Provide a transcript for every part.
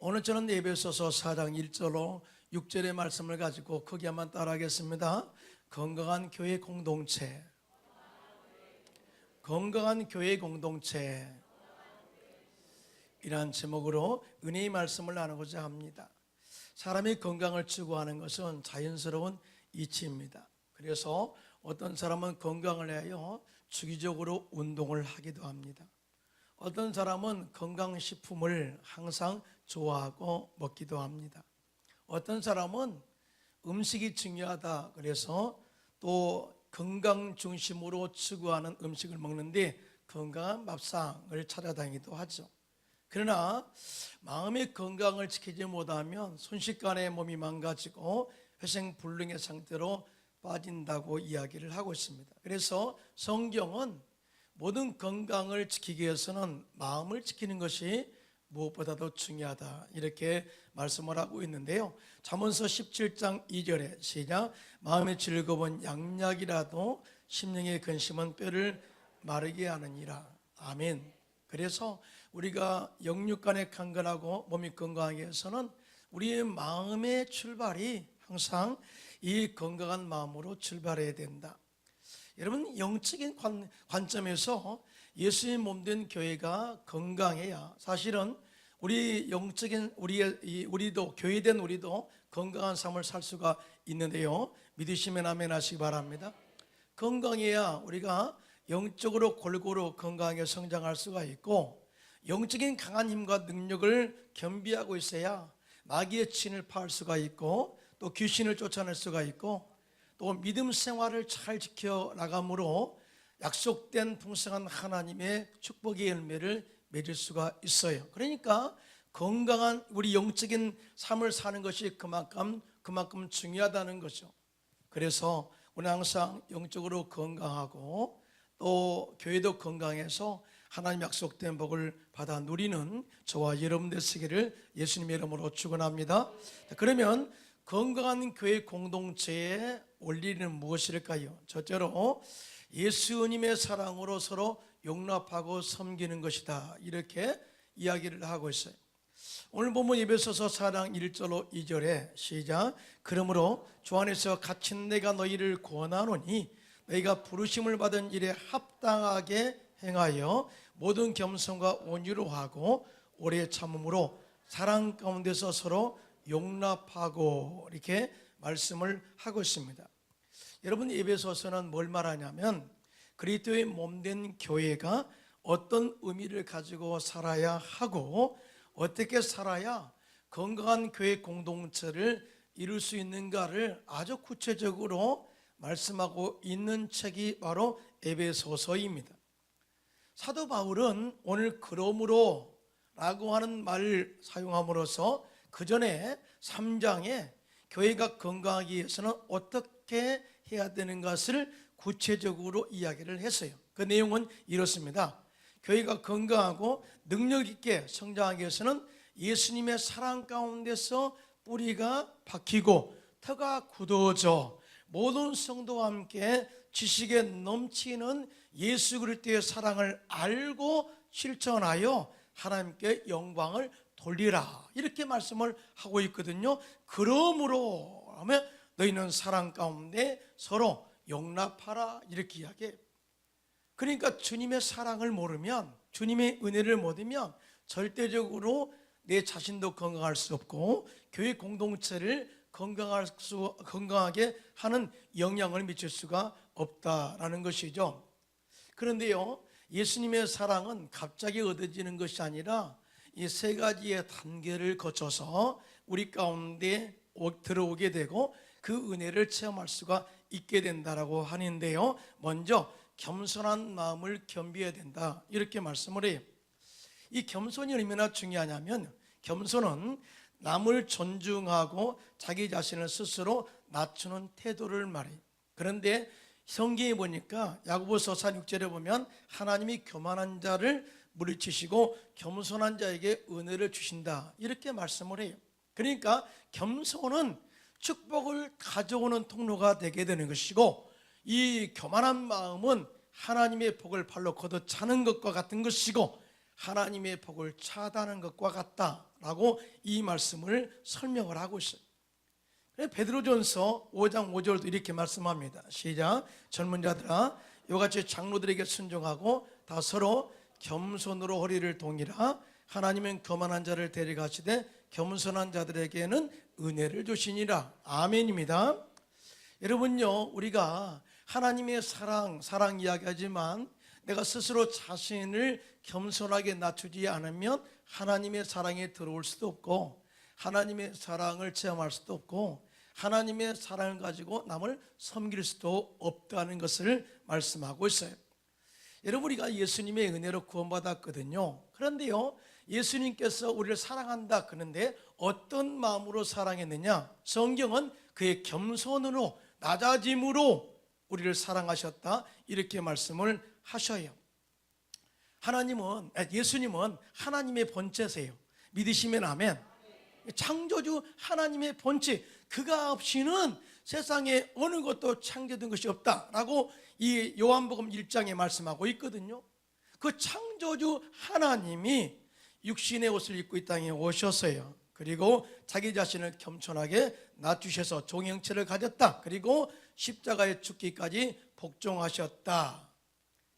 오늘 저는 에베소서 4장 1절로 6절의 말씀을 가지고 크게 한번 따라하겠습니다. 건강한 교회 공동체, 건강한 교회 공동체 이러한 제목으로 은혜의 말씀을 나누고자 합니다. 사람이 건강을 추구하는 것은 자연스러운 이치입니다. 그래서 어떤 사람은 건강을 위하여 주기적으로 운동을 하기도 합니다. 어떤 사람은 건강식품을 항상 좋아하고 먹기도 합니다. 어떤 사람은 음식이 중요하다 그래서 또 건강 중심으로 추구하는 음식을 먹는데 건강한 밥상을 찾아다니기도 하죠. 그러나 마음의 건강을 지키지 못하면 순식간에 몸이 망가지고 회생불능의 상태로 빠진다고 이야기를 하고 있습니다. 그래서 성경은 모든 건강을 지키기 위해서는 마음을 지키는 것이 무엇보다도 중요하다 이렇게 말씀을 하고 있는데요. 잠언서 17장 2절에 시작. 마음의 즐거운 양약이라도 심령의 근심은 뼈를 마르게 하느니라. 아멘. 그래서 우리가 영육간에 강건하고 몸이 건강하기 위해서는 우리의 마음의 출발이 항상 이 건강한 마음으로 출발해야 된다. 여러분, 영적인 관점에서 예수의 몸된 교회가 건강해야 사실은 우리 영적인 우리도 교회된 우리도 건강한 삶을 살 수가 있는데요. 믿으시면 아멘 하시기 바랍니다. 건강해야 우리가 영적으로 골고루 건강하게 성장할 수가 있고 영적인 강한 힘과 능력을 겸비하고 있어야 마귀의 진을 파할 수가 있고 또 귀신을 쫓아낼 수가 있고 또 믿음 생활을 잘 지켜나감으로 약속된 풍성한 하나님의 축복의 열매를 맺을 수가 있어요. 그러니까 건강한 우리 영적인 삶을 사는 것이 그만큼 중요하다는 거죠. 그래서 우리는 항상 영적으로 건강하고 또 교회도 건강해서 하나님 약속된 복을 받아 누리는 저와 여러분들 되시기를 예수님의 이름으로 축원합니다. 그러면 건강한 교회 공동체의 원리는 무엇일까요? 첫째로 예수님의 사랑으로 서로 용납하고 섬기는 것이다 이렇게 이야기를 하고 있어요. 오늘 본문 에베소서 4장 1절로 2절에 시작. 그러므로 주 안에서 갇힌 내가 너희를 권하노니 너희가 부르심을 받은 일에 합당하게 행하여 모든 겸손과 온유로 하고 오래 참음으로 사랑 가운데서 서로 용납하고 이렇게 말씀을 하고 있습니다. 여러분, 에베소서는 뭘 말하냐면 그리스도의 몸된 교회가 어떤 의미를 가지고 살아야 하고 어떻게 살아야 건강한 교회 공동체를 이룰 수 있는가를 아주 구체적으로 말씀하고 있는 책이 바로 에베소서입니다. 사도 바울은 오늘 그러므로 라고 하는 말을 사용함으로써 그 전에 3장에 교회가 건강하기 위해서는 어떻게 해야 되는 것을 구체적으로 이야기를 했어요. 그 내용은 이렇습니다. 교회가 건강하고 능력 있게 성장하기 위해서는 예수님의 사랑 가운데서 뿌리가 박히고 터가 굳어져 모든 성도와 함께 지식에 넘치는 예수 그리스도의 사랑을 알고 실천하여 하나님께 영광을 돌리라 이렇게 말씀을 하고 있거든요. 그러므로 하면 너희는 사랑 가운데 서로 용납하라 이렇게 이야기해요. 그러니까 주님의 사랑을 모르면 주님의 은혜를 못 얻으면 절대적으로 내 자신도 건강할 수 없고 교회 공동체를 건강하게 하는 영향을 미칠 수가 없다라는 것이죠. 그런데요, 예수님의 사랑은 갑자기 얻어지는 것이 아니라 이 세 가지의 단계를 거쳐서 우리 가운데 들어오게 되고 그 은혜를 체험할 수가 있게 된다라고 하는데요. 먼저 겸손한 마음을 겸비해야 된다 이렇게 말씀을 해요. 이 겸손이 얼마나 중요하냐면 겸손은 남을 존중하고 자기 자신을 스스로 낮추는 태도를 말해요. 그런데 성경에 보니까 야고보서 4장 6절에 보면 하나님이 교만한 자를 물리치시고 겸손한 자에게 은혜를 주신다 이렇게 말씀을 해요. 그러니까 겸손은 축복을 가져오는 통로가 되게 되는 것이고 이 교만한 마음은 하나님의 복을 발로 걷어차는 것과 같은 것이고 하나님의 복을 차단하는 것과 같다라고 이 말씀을 설명을 하고 있어요. 베드로전서 5장 5절도 이렇게 말씀합니다. 시작. 젊은 자들아 이같이 장로들에게 순종하고 다 서로 겸손으로 허리를 동이라. 하나님은 거만한 자를 데려가시되 겸손한 자들에게는 은혜를 주시니라. 아멘입니다. 여러분요, 우리가 하나님의 사랑 이야기하지만 내가 스스로 자신을 겸손하게 낮추지 않으면 하나님의 사랑에 들어올 수도 없고 하나님의 사랑을 체험할 수도 없고 하나님의 사랑을 가지고 남을 섬길 수도 없다는 것을 말씀하고 있어요. 여러분, 우리가 예수님의 은혜로 구원받았거든요. 그런데요, 예수님께서 우리를 사랑한다 그런데 어떤 마음으로 사랑했느냐? 성경은 그의 겸손으로 낮아짐으로 우리를 사랑하셨다 이렇게 말씀을 하셔요. 예수님은 하나님의 본체세요. 믿으시면 아멘. 창조주 하나님의 본체, 그가 없이는 세상에 어느 것도 창조된 것이 없다라고 이 요한복음 1장에 말씀하고 있거든요. 그 창조주 하나님이 육신의 옷을 입고 이 땅에 오셨어요. 그리고 자기 자신을 겸손하게 낮추셔서 종형체를 가졌다. 그리고 십자가에 죽기까지 복종하셨다.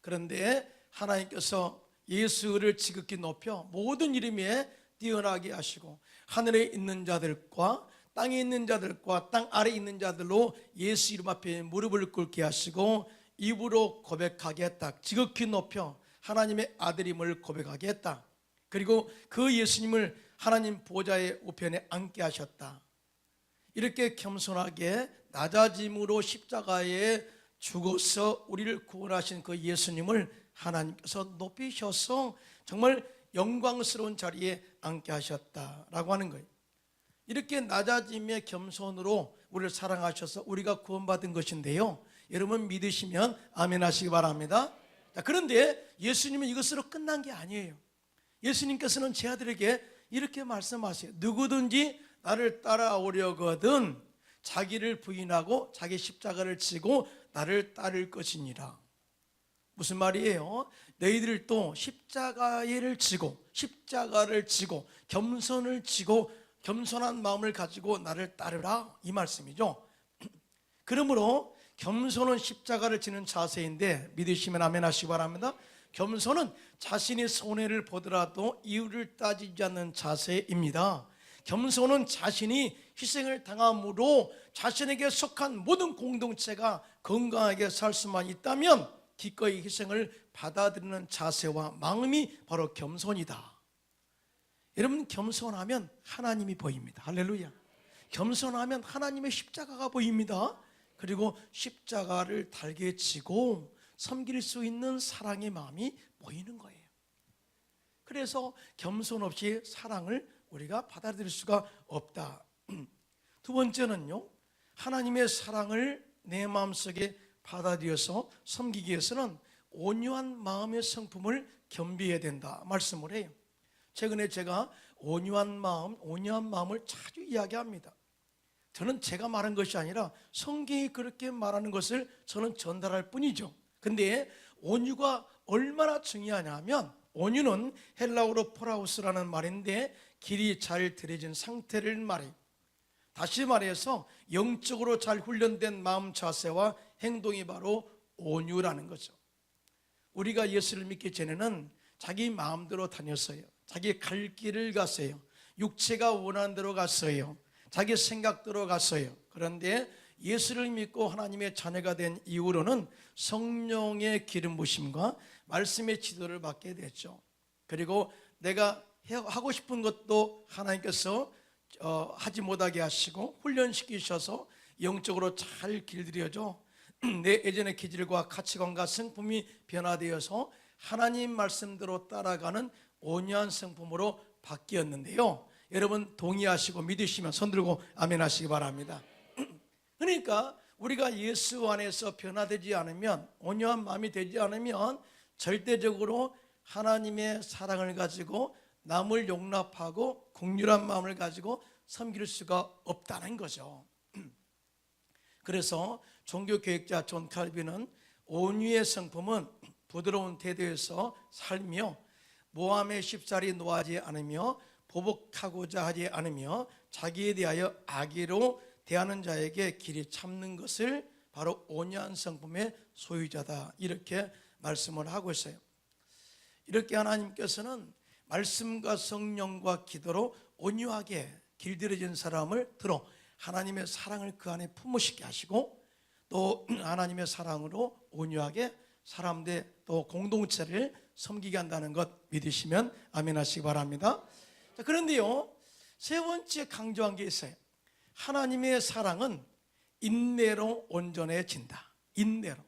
그런데 하나님께서 예수를 지극히 높여 모든 이름 위에 뛰어나게 하시고 하늘에 있는 자들과 땅에 있는 자들과 땅 아래에 있는 자들로 예수 이름 앞에 무릎을 꿇게 하시고 입으로 고백하게 했다. 지극히 높여 하나님의 아들임을 고백하게 했다. 그리고 그 예수님을 하나님 보좌의 우편에 앉게 하셨다. 이렇게 겸손하게 낮아짐으로 십자가에 죽어서 우리를 구원하신 그 예수님을 하나님께서 높이셔서 정말 영광스러운 자리에 앉게 하셨다라고 하는 거예요. 이렇게 낮아짐의 겸손으로 우리를 사랑하셔서 우리가 구원받은 것인데요, 여러분 믿으시면 아멘 하시기 바랍니다. 자, 그런데 예수님은 이것으로 끝난 게 아니에요. 예수님께서는 제 아들에게 이렇게 말씀하세요. 누구든지 나를 따라오려거든 자기를 부인하고 자기 십자가를 지고 나를 따를 것이니라. 무슨 말이에요? 너희들도 십자가를 지고 겸손을 지고 겸손한 마음을 가지고 나를 따르라, 이 말씀이죠. 그러므로 겸손은 십자가를 지는 자세인데 믿으시면 아멘 하시기 바랍니다. 겸손은 자신이 손해를 보더라도 이유를 따지지 않는 자세입니다. 겸손은 자신이 희생을 당함으로 자신에게 속한 모든 공동체가 건강하게 살 수만 있다면 기꺼이 희생을 받아들이는 자세와 마음이 바로 겸손이다. 여러분, 겸손하면 하나님이 보입니다. 할렐루야. 겸손하면 하나님의 십자가가 보입니다. 그리고 십자가를 달게 지고 섬길 수 있는 사랑의 마음이 보이는 거예요. 그래서 겸손 없이 사랑을 우리가 받아들일 수가 없다. 두 번째는요, 하나님의 사랑을 내 마음속에 받아들여서 섬기기 위해서는 온유한 마음의 성품을 겸비해야 된다 말씀을 해요. 최근에 제가 온유한 마음을 자주 이야기합니다. 저는 제가 말한 것이 아니라 성경이 그렇게 말하는 것을 저는 전달할 뿐이죠. 근데 온유가 얼마나 중요하냐면, 온유는 헬라어로 포라우스라는 말인데 길이 잘 들여진 상태를 말해요. 다시 말해서 영적으로 잘 훈련된 마음 자세와 행동이 바로 온유라는 거죠. 우리가 예수를 믿기 전에는 자기 마음대로 다녔어요. 자기 갈 길을 갔어요. 육체가 원하는 대로 갔어요. 자기 생각대로 갔어요. 그런데 예수를 믿고 하나님의 자녀가 된 이후로는 성령의 기름 부심과 말씀의 지도를 받게 됐죠. 그리고 내가 하고 싶은 것도 하나님께서 하지 못하게 하시고 훈련시키셔서 영적으로 잘 길들여줘 내 예전의 기질과 가치관과 성품이 변화되어서 하나님 말씀대로 따라가는 온유한 성품으로 바뀌었는데요, 여러분 동의하시고 믿으시면 손 들고 아멘 하시기 바랍니다. 그러니까 우리가 예수 안에서 변화되지 않으면, 온유한 마음이 되지 않으면 절대적으로 하나님의 사랑을 가지고 남을 용납하고 긍휼한 마음을 가지고 섬길 수가 없다는 거죠. 그래서 종교개혁자 존 칼빈은 온유의 성품은 부드러운 태도에서 살며 모함의 쉽사리 노하지 않으며 보복하고자 하지 않으며 자기에 대하여 악의로 대하는 자에게 길이 참는 것을 바로 온유한 성품의 소유자다, 이렇게 말씀을 하고 있어요. 이렇게 하나님께서는 말씀과 성령과 기도로 온유하게 길들여진 사람을 들어 하나님의 사랑을 그 안에 품으시게 하시고, 또 하나님의 사랑으로 온유하게 사람들 또 공동체를 섬기게 한다는 것 믿으시면 아멘 하시기 바랍니다. 자, 그런데요, 세 번째 강조한 게 있어요. 하나님의 사랑은 인내로 온전해진다. 인내로.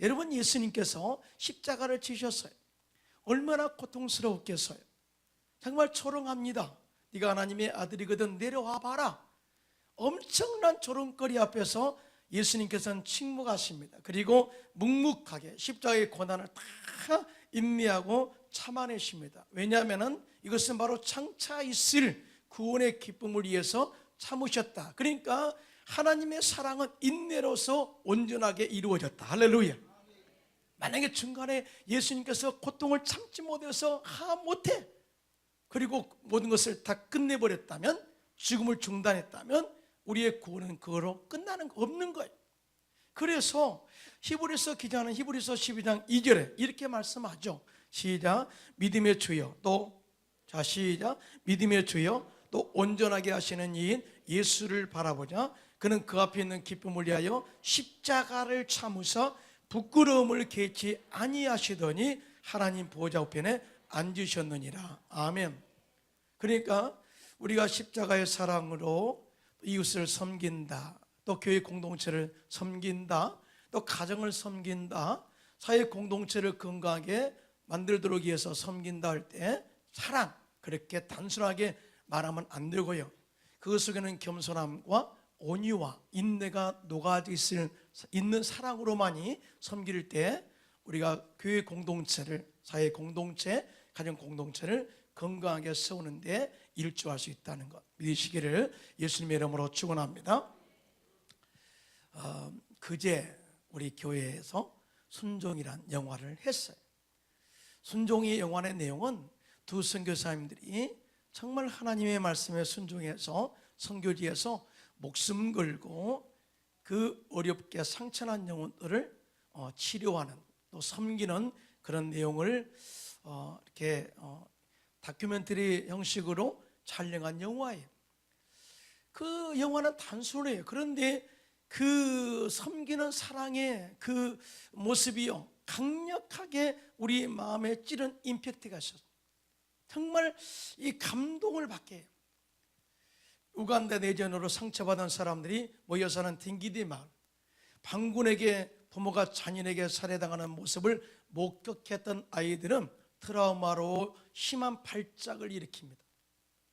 여러분, 예수님께서 십자가를 지셨어요. 얼마나 고통스러웠겠어요. 정말 초롱합니다. 네가 하나님의 아들이거든 내려와 봐라. 엄청난 조롱거리 앞에서 예수님께서는 침묵하십니다. 그리고 묵묵하게 십자가의 고난을 다 인내하고 참아내십니다. 왜냐하면 이것은 바로 장차 있을 구원의 기쁨을 위해서 참으셨다. 그러니까 하나님의 사랑은 인내로서 온전하게 이루어졌다. 할렐루야. 만약에 중간에 예수님께서 고통을 참지 못해서 못해, 그리고 모든 것을 다 끝내버렸다면, 죽음을 중단했다면 우리의 구원은 그거로 끝나는 거 없는 거예요. 그래서 히브리서 기자는 히브리서 12장 2절에 이렇게 말씀하죠. 시작. 믿음의 주여, 또 시작. 믿음의 주여, 또 온전하게 하시는 이인 예수를 바라보자. 그는 그 앞에 있는 기쁨을 위하여 십자가를 참으사 부끄러움을 개치 아니하시더니 하나님 보좌 우편에 앉으셨느니라. 아멘. 그러니까 우리가 십자가의 사랑으로 이웃을 섬긴다, 또 교회 공동체를 섬긴다, 또 가정을 섬긴다, 사회 공동체를 건강하게 만들도록 위해서 섬긴다 할 때 사랑, 그렇게 단순하게 말하면 안 되고요, 그 속에는 겸손함과 온유와 인내가 녹아져 있는 사랑으로만이 섬길 때 우리가 교회 공동체를, 사회 공동체, 가정 공동체를 건강하게 세우는데 일조할 수 있다는 것 믿으시기를 예수님의 이름으로 축원합니다. 그제 우리 교회에서 순종이란 영화를 했어요. 순종의 영화의 내용은 두 선교사님들이 정말 하나님의 말씀에 순종해서 선교지에서 목숨 걸고 그 어렵게 상처난 영혼들을 치료하는, 또 섬기는 그런 내용을 이렇게 다큐멘터리 형식으로 촬영한 영화예요. 그 영화는 단순해요. 그런데 그 섬기는 사랑의 그 모습이요, 강력하게 우리 마음에 찌른 임팩트가 있었어요. 정말 이 감동을 받게 해요. 우간다 내전으로 상처받은 사람들이 모여 사는 딩기디 마을, 반군에게 부모가 자녀에게 살해당하는 모습을 목격했던 아이들은 트라우마로 심한 발작을 일으킵니다.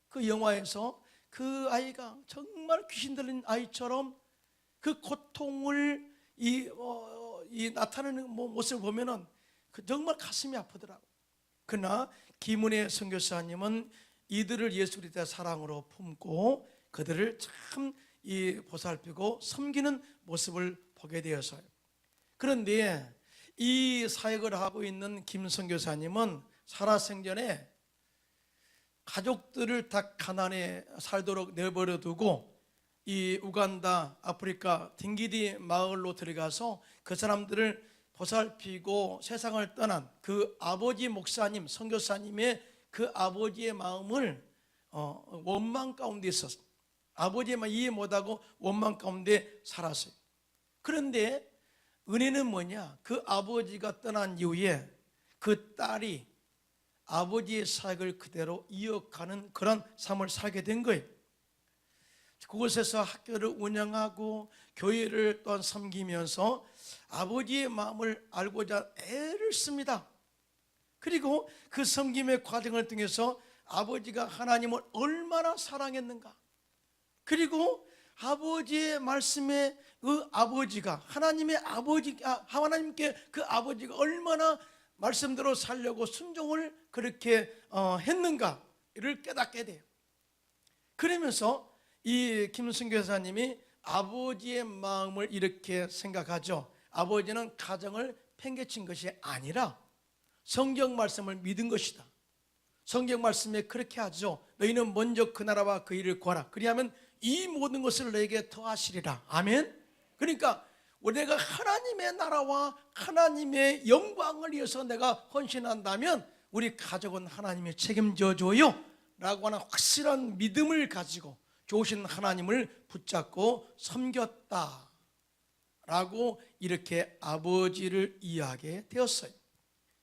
그 영화에서 그 아이가 정말 귀신 들린 아이처럼 그 고통을 나타내는 모습을 보면은 정말 가슴이 아프더라고. 그러나 김은혜 선교사님은 이들을 예수 그리스도의 사랑으로 품고 그들을 참 보살피고 섬기는 모습을 보게 되어서요. 그런데 이 사역을 하고 있는 김 선교사님은 살아생전에 가족들을 다 가난에 살도록 내버려 두고 이 우간다, 아프리카 딩기디 마을로 들어가서 그 사람들을 보살피고 세상을 떠난 그 아버지 목사님, 선교사님의 그 아버지의 마음을 원망 가운데 있었어요. 아버지의 마음 이해 못하고 원망 가운데 살았어요. 그런데 은혜는 뭐냐? 그 아버지가 떠난 이후에 그 딸이 아버지의 사역을 그대로 이어가는 그런 삶을 살게 된 거예요. 그곳에서 학교를 운영하고 교회를 또한 섬기면서 아버지의 마음을 알고자 애를 씁니다. 그리고 그 섬김의 과정을 통해서 아버지가 하나님을 얼마나 사랑했는가, 그리고 아버지의 말씀에 그 아버지가 하나님께 그 아버지가 얼마나 말씀대로 살려고 순종을 그렇게 했는가를 깨닫게 돼요. 그러면서 이 김순교 여사님이 아버지의 마음을 이렇게 생각하죠. 아버지는 가정을 팽개친 것이 아니라 성경 말씀을 믿은 것이다. 성경 말씀에 그렇게 하죠. 너희는 먼저 그 나라와 그 일을 구하라. 그리하면 이 모든 것을 너에게 더하시리라. 아멘. 그러니까 내가 하나님의 나라와 하나님의 영광을 위해서 내가 헌신한다면 우리 가족은 하나님이 책임져 줘요 라고 하는 확실한 믿음을 가지고 좋으신 하나님을 붙잡고 섬겼다 라고 이렇게 아버지를 이해하게 되었어요.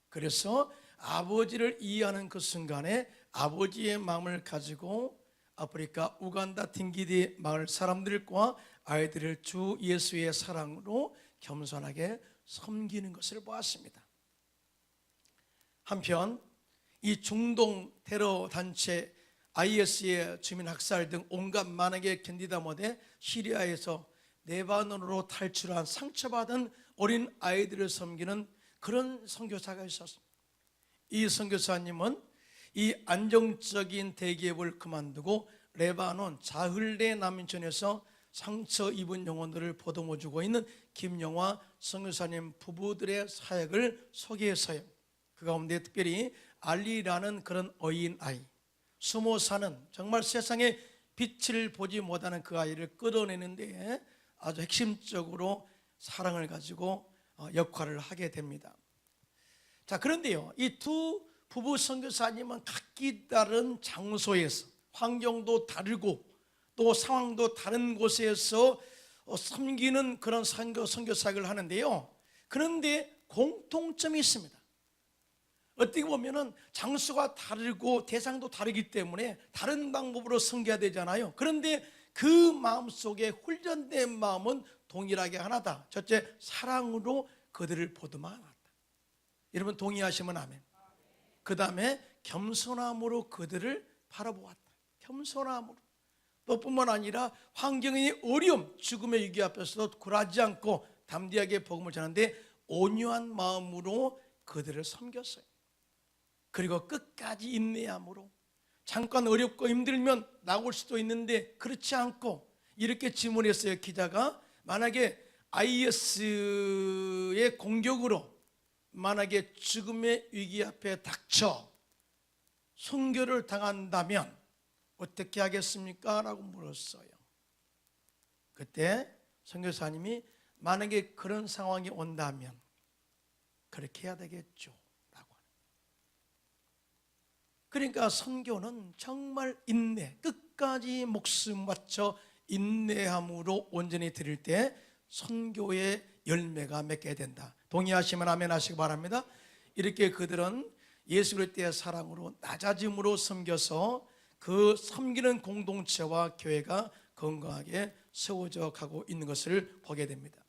그래서 아버지를 이해하는 그 순간에 아버지의 마음을 가지고 아프리카 우간다 딩기디 마을 사람들과 아이들을 주 예수의 사랑으로 겸손하게 섬기는 것을 보았습니다. 한편 이 중동 테러 단체 IS의 주민 학살 등 온갖 만행에 견디다 못해 시리아에서 레바논으로 탈출한 상처받은 어린 아이들을 섬기는 그런 선교사가 있었습니다. 이 선교사님은 이 안정적인 대기업을 그만두고 레바논 자흘레 난민촌에서 상처 입은 영혼들을 보듬어주고 있는 김영화 선교사님 부부들의 사역을 소개해서요. 그 가운데 특별히 알리라는 그런 어린아이, 숨어 사는 정말 세상에 빛을 보지 못하는 그 아이를 끌어내는데 아주 핵심적으로 사랑을 가지고 역할을 하게 됩니다. 자, 그런데요, 이 두 부부 선교사님은 각기 다른 장소에서 환경도 다르고 또 상황도 다른 곳에서 섬기는 그런 선교사역을 하는데요. 그런데 공통점이 있습니다. 어떻게 보면은 장소가 다르고 대상도 다르기 때문에 다른 방법으로 섬겨야 되잖아요. 그런데 그 마음속에 훈련된 마음은 동일하게 하나다. 첫째, 사랑으로 그들을 보듬어 안았다. 여러분 동의하시면 아멘. 그 다음에 겸손함으로 그들을 바라보았다. 겸손함으로. 또 뿐만 아니라 환경의 어려움, 죽음의 위기 앞에서도 굴하지 않고 담대하게 복음을 전하는데 온유한 마음으로 그들을 섬겼어요. 그리고 끝까지 인내함으로. 잠깐 어렵고 힘들면 나올 수도 있는데 그렇지 않고 이렇게 질문했어요. 기자가 만약에 IS의 공격으로 만약에 죽음의 위기 앞에 닥쳐 순교를 당한다면 어떻게 하겠습니까? 라고 물었어요. 그때 선교사님이 만약에 그런 상황이 온다면 그렇게 해야 되겠죠 라고 하는. 그러니까 선교는 정말 인내, 끝까지 목숨 바쳐 인내함으로 온전히 드릴 때 선교의 열매가 맺게 된다. 동의하시면 아멘 하시기 바랍니다. 이렇게 그들은 예수 그리스도의 사랑으로 낮아짐으로 섬겨서 그 섬기는 공동체와 교회가 건강하게 세워져 가고 있는 것을 보게 됩니다.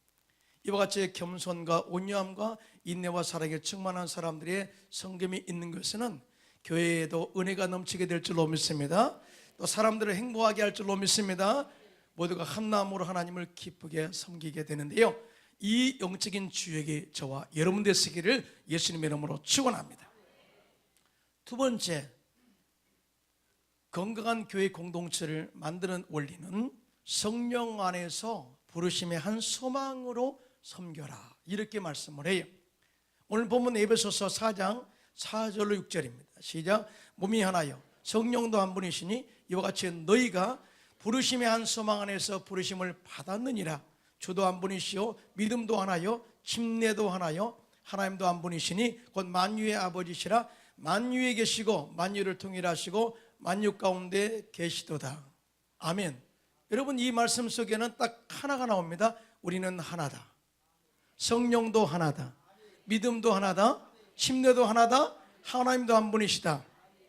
이와 같이 겸손과 온유함과 인내와 사랑에 충만한 사람들의 섬김이 있는 것은 교회에도 은혜가 넘치게 될 줄로 믿습니다. 또 사람들을 행복하게 할 줄로 믿습니다. 모두가 한마음으로 하나님을 기쁘게 섬기게 되는데요, 이 영적인 주역이 저와 여러분 되시기를 예수님의 이름으로 축원합니다. 두 번째, 건강한 교회 공동체를 만드는 원리는 성령 안에서 부르심의 한 소망으로 섬겨라, 이렇게 말씀을 해요. 오늘 본문 에베소서 4장 4절로 6절입니다. 시작. 몸이 하나요 성령도 한 분이시니 이와 같이 너희가 부르심의 한 소망 안에서 부르심을 받았느니라. 주도 한 분이시요 믿음도 하나요 침례도 하나요 하나님도 한 분이시니 곧 만유의 아버지시라. 만유에 계시고 만유를 통일하시고 만유 가운데 계시도다. 아멘. 여러분 이 말씀 속에는 딱 하나가 나옵니다. 우리는 하나다. 성령도 하나다. 믿음도 하나다. 침례도 하나다. 하나님도 한 분이시다.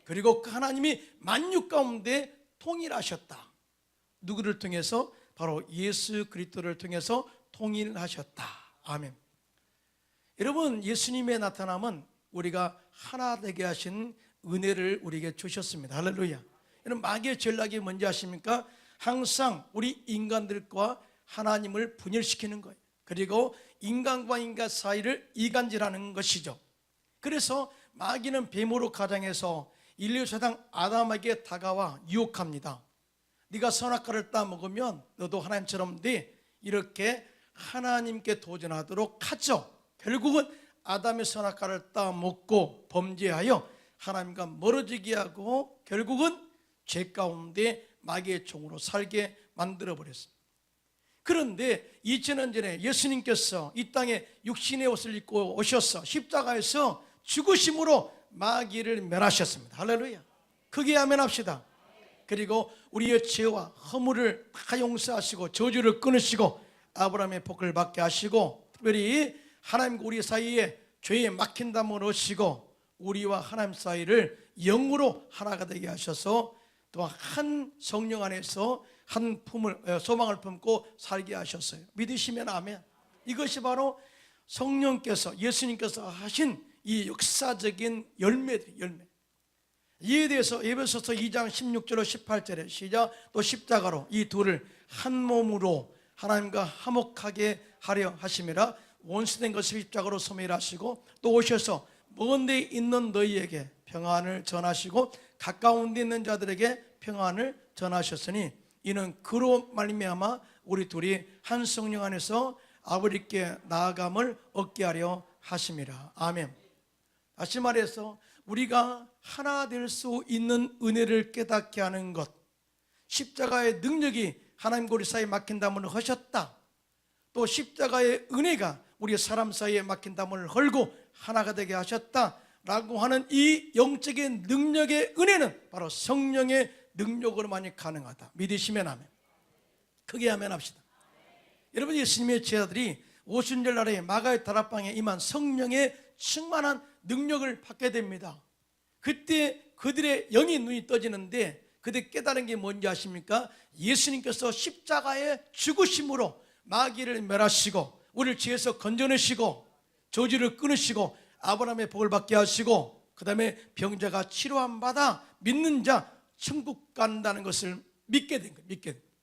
그리고 그 하나님이 만유 가운데 통일하셨다. 누구를 통해서? 바로 예수 그리스도를 통해서 통일하셨다. 아멘. 여러분 예수님의 나타남은 우리가 하나 되게 하신 은혜를 우리에게 주셨습니다. 할렐루야. 여러분 마귀의 전략이 뭔지 아십니까? 항상 우리 인간들과 하나님을 분열시키는 거예요. 그리고 인간과 인간 사이를 이간질하는 것이죠. 그래서 마귀는 뱀으로 가장해서 인류 사상 아담에게 다가와 유혹합니다. 네가 선악과를 따먹으면 너도 하나님처럼 돼, 이렇게 하나님께 도전하도록 하죠. 결국은 아담의 선악과를 따먹고 범죄하여 하나님과 멀어지게 하고 결국은 죄 가운데 마귀의 종으로 살게 만들어 버렸습니다. 그런데 2000년 전에 예수님께서 이 땅에 육신의 옷을 입고 오셔서 십자가에서 죽으심으로 마귀를 멸하셨습니다. 할렐루야. 크게 아멘합시다. 그리고 우리의 죄와 허물을 다 용서하시고 저주를 끊으시고 아브라함의 복을 받게 하시고, 특별히 하나님과 우리 사이에 죄에 막힌 담을 얻으시고 우리와 하나님 사이를 영으로 하나가 되게 하셔서 또 한 성령 안에서 한 소망을 품고 살게 하셨어요. 믿으시면 아멘. 이것이 바로 성령께서, 예수님께서 하신 이 역사적인 열매들, 열매. 이에 대해서 에베소서 2장 16절로 18절에 시작. 또 십자가로 이 둘을 한 몸으로 하나님과 화목하게 하려 하심이라. 원수된 것을 십자가로 소멸하시고 또 오셔서 먼 데 있는 너희에게 평안을 전하시고 가까운 데 있는 자들에게 평안을 전하셨으니 이는 그로 말미암아 우리 둘이 한 성령 안에서 아버지께 나아감을 얻게 하려 하심이라. 아멘. 다시 말해서 우리가 하나 될 수 있는 은혜를 깨닫게 하는 것, 십자가의 능력이 하나님과 우리 사이에 막힌 담을 하셨다. 또 십자가의 은혜가 우리 사람 사이에 막힌 담을 헐고 하나가 되게 하셨다라고 하는 이 영적인 능력의 은혜는 바로 성령의 능력으로만이 가능하다. 믿으시면 아멘. 크게 아멘 합시다. 여러분, 예수님의 제자들이 오순절 날에 마가의 다락방에 임한 성령의 충만한 능력을 받게 됩니다. 그때 그들의 영이 눈이 떠지는데 그들 깨달은 게 뭔지 아십니까? 예수님께서 십자가의 죽으심으로 마귀를 멸하시고 우리를 죄에서 건져내시고 저주를 끊으시고 아브라함의 복을 받게 하시고 그 다음에 병자가 치료함 받아 믿는 자 천국 간다는 것을 믿게 된 거예요. 믿게 된 거예요.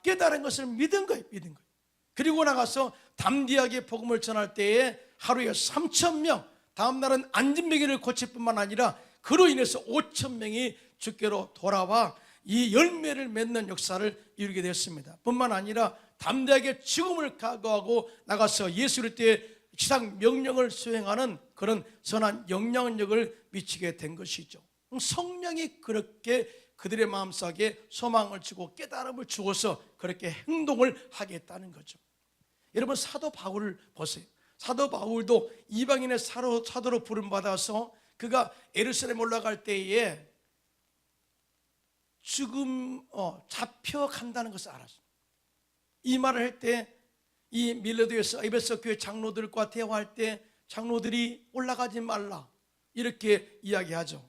깨달은 것을 믿은 거예요. 믿은 거예요. 그리고 나가서 담대하게 복음을 전할 때에 하루에 3,000명, 다음 날은 안진뱅이를 고칠 뿐만 아니라 그로 인해서 5,000명이 주께로 돌아와 이 열매를 맺는 역사를 이루게 됐습니다. 뿐만 아니라 담대하게 죽음을 각오하고 나가서 예수를 때 지상 명령을 수행하는 그런 선한 영향력을 미치게 된 것이죠. 성령이 그렇게 그들의 마음속에 소망을 주고 깨달음을 주어서 그렇게 행동을 하겠다는 거죠. 여러분, 사도 바울을 보세요. 사도 바울도 이방인의 사도로 부름받아서 그가 예루살렘 올라갈 때에 잡혀간다는 것을 알았어요. 이 말을 할 때 이 밀레도에서 에베소 교회 장로들과 대화할 때 장로들이 올라가지 말라 이렇게 이야기하죠.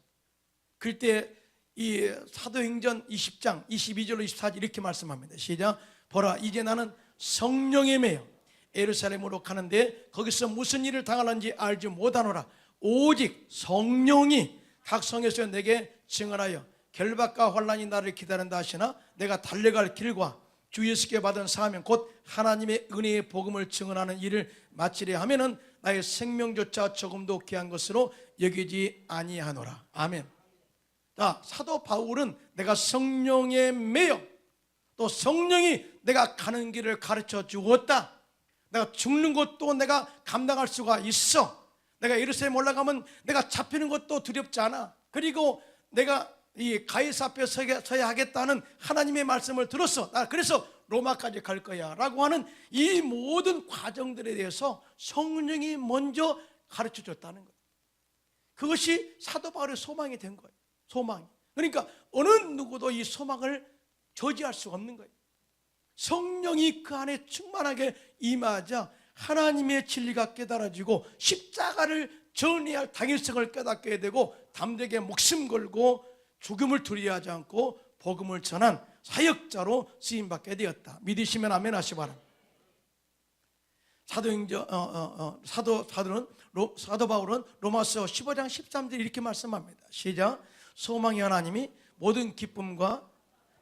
그때 이 사도행전 20장 22절로 24절 이렇게 말씀합니다. 시작. 보라, 이제 나는 성령에 매여 예루살렘으로 가는데 거기서 무슨 일을 당하는지 알지 못하노라. 오직 성령이 각 성에서 내게 증언하여 결박과 환난이 나를 기다린다 하시나 내가 달려갈 길과 주 예수께 받은 사명 곧 하나님의 은혜의 복음을 증언하는 일을 마치려 하면은 나의 생명조차 조금도 귀한 것으로 여기지 아니하노라. 아멘. 자, 사도 바울은 내가 성령에 매여 또 성령이 내가 가는 길을 가르쳐 주었다. 내가 죽는 것도 내가 감당할 수가 있어. 내가 예루살렘 올라가면 내가 잡히는 것도 두렵지 않아. 그리고 내가 이 가이사 앞에 서야 하겠다는 하나님의 말씀을 들었어. 나 그래서 로마까지 갈 거야 라고 하는 이 모든 과정들에 대해서 성령이 먼저 가르쳐 줬다는 거예요. 그것이 사도 바울의 소망이 된 거예요. 소망이. 그러니까 어느 누구도 이 소망을 저지할 수가 없는 거예요. 성령이 그 안에 충만하게 임하자 하나님의 진리가 깨달아지고 십자가를 전이할 당위성을 깨닫게 되고 담대하게 목숨 걸고 죽음을 두려워하지 않고 복음을 전한 사역자로 쓰임받게 되었다. 믿으시면 아멘 하시 바랍니다. 사도 바울은 로마서 15장 13절 이렇게 말씀합니다. 시작. 소망의 하나님이 모든 기쁨과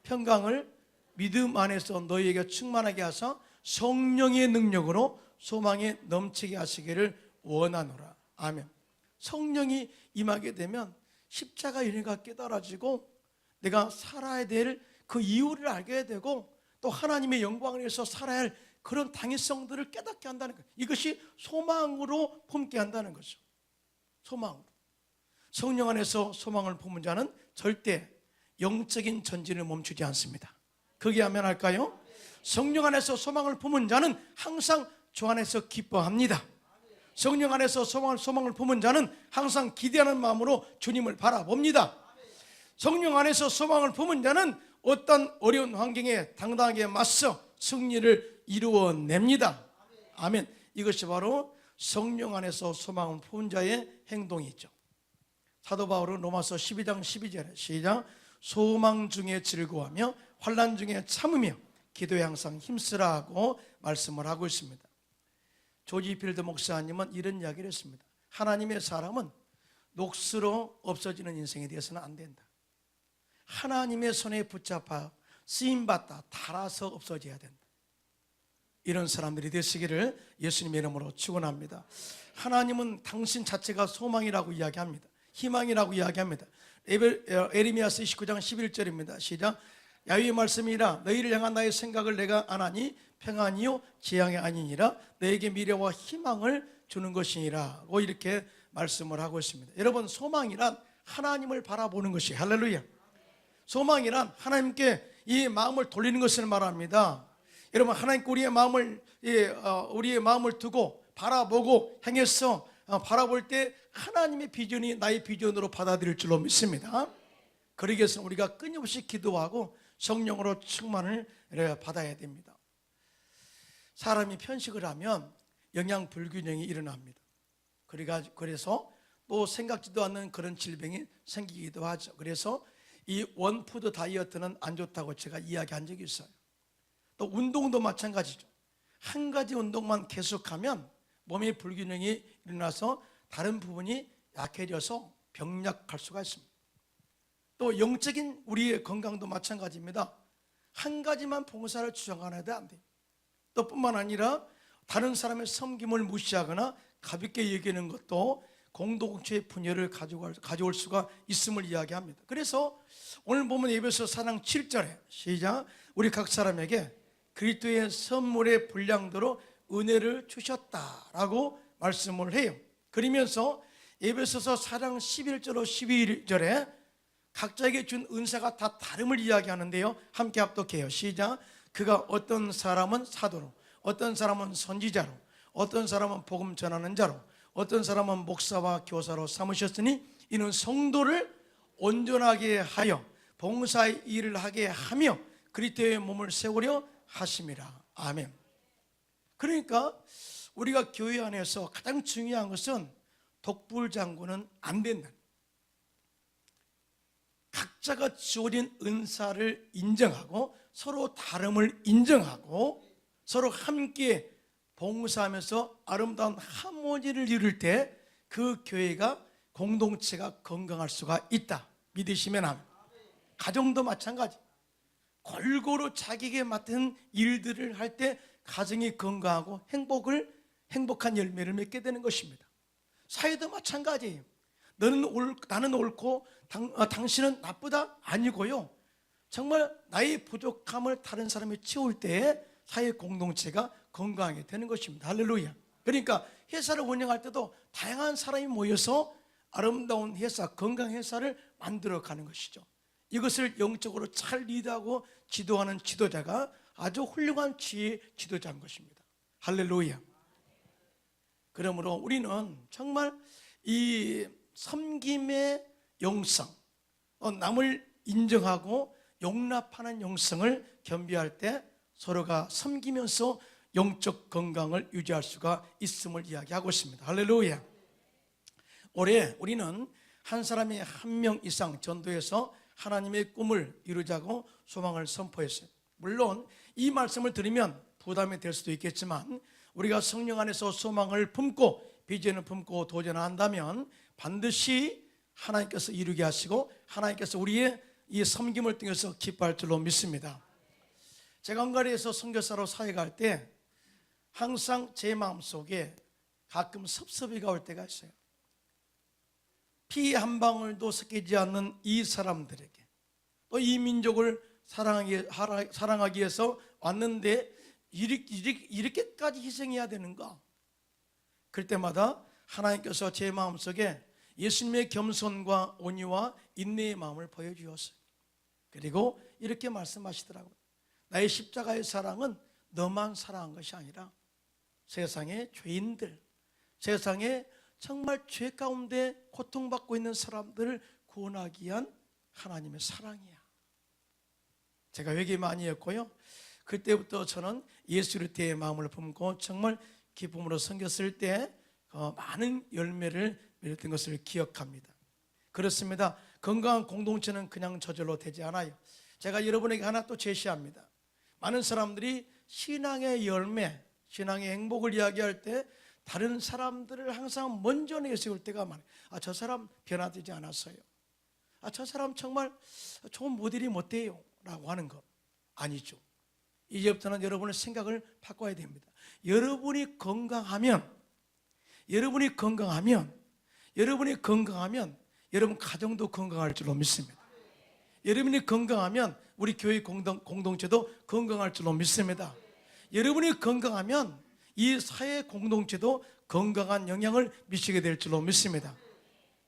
평강을 믿음 안에서 너희에게 충만하게 하사 성령의 능력으로 소망에 넘치게 하시기를 원하노라. 아멘. 성령이 임하게 되면 십자가 은혜가 깨달아지고 내가 살아야 될 그 이유를 알게 되고 또 하나님의 영광을 위해서 살아야 할 그런 당위성들을 깨닫게 한다는 거예요. 이것이 소망으로 품게 한다는 거죠. 소망으로. 성령 안에서 소망을 품은 자는 절대 영적인 전진을 멈추지 않습니다. 그게 하면 할까요? 성령 안에서 소망을 품은 자는 항상 주 안에서 기뻐합니다. 성령 안에서 소망을 품은 자는 항상 기대하는 마음으로 주님을 바라봅니다. 성령 안에서 소망을 품은 자는 어떤 어려운 환경에 당당하게 맞서 승리를 이루어냅니다. 아멘. 이것이 바로 성령 안에서 소망을 품은 자의 행동이죠. 사도 바울은 로마서 12장 12절에 시작. 소망 중에 즐거워하며 환난 중에 참으며 기도에 항상 힘쓰라 하고 말씀을 하고 있습니다. 조지 필드 목사님은 이런 이야기를 했습니다. 하나님의 사람은 녹수로 없어지는 인생에 대해서는 안 된다. 하나님의 손에 붙잡아 쓰임받다 닳아서 없어져야 된다. 이런 사람들이 되시기를 예수님의 이름으로 축원합니다. 하나님은 당신 자체가 소망이라고 이야기합니다. 희망이라고 이야기합니다. 에레미야서 29장 11절입니다. 시작. 야훼의 말씀이라 너희를 향한 나의 생각을 내가 아나니 평안이요 재앙이 아니니라 너에게 미래와 희망을 주는 것이니라고 이렇게 말씀을 하고 있습니다. 여러분, 소망이란 하나님을 바라보는 것이 할렐루야. 소망이란 하나님께 이 마음을 돌리는 것을 말합니다. 여러분, 하나님께 우리의 마음을 두고 바라보고 행해서 바라볼 때 하나님의 비전이 나의 비전으로 받아들일 줄로 믿습니다. 그러기 위해서 우리가 끊임없이 기도하고 성령으로 충만을 받아야 됩니다. 사람이 편식을 하면 영양 불균형이 일어납니다. 그래서 또 생각지도 않는 그런 질병이 생기기도 하죠. 그래서 이 원푸드 다이어트는 안 좋다고 제가 이야기한 적이 있어요. 또 운동도 마찬가지죠. 한 가지 운동만 계속하면 몸의 불균형이 일어나서 다른 부분이 약해져서 병약할 수가 있습니다. 또 영적인 우리의 건강도 마찬가지입니다. 한 가지만 봉사를 주장하는데 안 돼요. 또 뿐만 아니라 다른 사람의 섬김을 무시하거나 가볍게 여기는 것도 공동체의 분열을 가져올 수가 있음을 이야기합니다. 그래서 오늘 보면 에베소 4장 7절에 시작. 우리 각 사람에게 그리스도의 선물의 분량대로 은혜를 주셨다라고 말씀을 해요. 그러면서 에베소서 4장 11절로 12절에 각자에게 준 은사가 다 다름을 이야기하는데요. 함께 합독해요. 시작. 그가 어떤 사람은 사도로, 어떤 사람은 선지자로, 어떤 사람은 복음 전하는 자로, 어떤 사람은 목사와 교사로 삼으셨으니 이는 성도를 온전하게 하여 봉사의 일을 하게 하며 그리스도의 몸을 세우려 하심이라. 아멘. 그러니까 우리가 교회 안에서 가장 중요한 것은 독불장구는 안 된다. 각자가 주어진 은사를 인정하고 서로 다름을 인정하고 서로 함께 봉사하면서 아름다운 하모니를 이룰 때 그 교회가 공동체가 건강할 수가 있다. 믿으시면 합니다. 가정도 마찬가지. 골고루 자기에게 맡은 일들을 할 때 가정이 건강하고 행복한 열매를 맺게 되는 것입니다. 사회도 마찬가지예요. 나는 옳고 당신은 나쁘다 아니고요. 정말 나의 부족함을 다른 사람이 채울 때에 사회 공동체가 건강하게 되는 것입니다. 할렐루야. 그러니까 회사를 운영할 때도 다양한 사람이 모여서 아름다운 회사, 건강 회사를 만들어가는 것이죠. 이것을 영적으로 잘 리드하고 지도하는 지도자가 아주 훌륭한 지혜의 지도자인 것입니다. 할렐루야. 그러므로 우리는 정말 이 섬김의 영성, 남을 인정하고 용납하는 영성을 겸비할 때 서로가 섬기면서 영적 건강을 유지할 수가 있음을 이야기하고 있습니다. 할렐루야. 올해 우리는 한 사람이 한 명 이상 전도해서 하나님의 꿈을 이루자고 소망을 선포했어요. 물론 이 말씀을 들으면 부담이 될 수도 있겠지만 우리가 성령 안에서 소망을 품고 비전을 품고 도전한다면 반드시 하나님께서 이루게 하시고 하나님께서 우리의 이 섬김을 통해서 기뻐할 줄로 믿습니다. 제가 헝가리에서 선교사로 사역할 때 항상 제 마음속에 가끔 섭섭이가 올 때가 있어요. 피 한 방울도 섞이지 않는 이 사람들에게 또 이 민족을 사랑하기 위해서 왔는데 이렇게까지 희생해야 되는가? 그럴 때마다 하나님께서 제 마음속에 예수님의 겸손과 온유와 인내의 마음을 보여주었어요. 그리고 이렇게 말씀하시더라고요. 나의 십자가의 사랑은 너만 사랑한 것이 아니라 세상의 죄인들, 세상에 정말 죄 가운데 고통받고 있는 사람들을 구원하기 위한 하나님의 사랑이야. 제가 회개 많이 했고요. 그때부터 저는 예수 그리스도의 마음을 품고 정말 기쁨으로 섬겼을 때 많은 열매를 맺었던 것을 기억합니다. 그렇습니다. 건강한 공동체는 그냥 저절로 되지 않아요. 제가 여러분에게 하나 또 제시합니다. 많은 사람들이 신앙의 열매, 신앙의 행복을 이야기할 때 다른 사람들을 항상 먼저 내세울 때가 많아요. 저 사람 변화되지 않았어요. 저 사람 정말 좋은 모델이 못 돼요 라고 하는 것 아니죠. 이제부터는 여러분의 생각을 바꿔야 됩니다. 여러분이 건강하면 여러분 가정도 건강할 줄로 믿습니다. 여러분이 건강하면 우리 교회 공동체도 건강할 줄로 믿습니다. 여러분이 건강하면 이 사회 공동체도 건강한 영향을 미치게 될 줄로 믿습니다.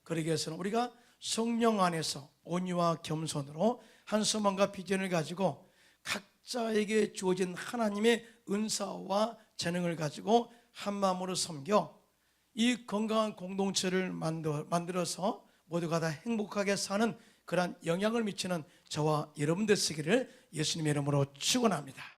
그러기 위해서는 우리가 성령 안에서 온유와 겸손으로 한 소망과 비전을 가지고 각자에게 주어진 하나님의 은사와 재능을 가지고 한 마음으로 섬겨 이 건강한 공동체를 만들어서 모두가 다 행복하게 사는 그러한 영향을 미치는 저와 여러분들 되시기를 예수님의 이름으로 축원합니다.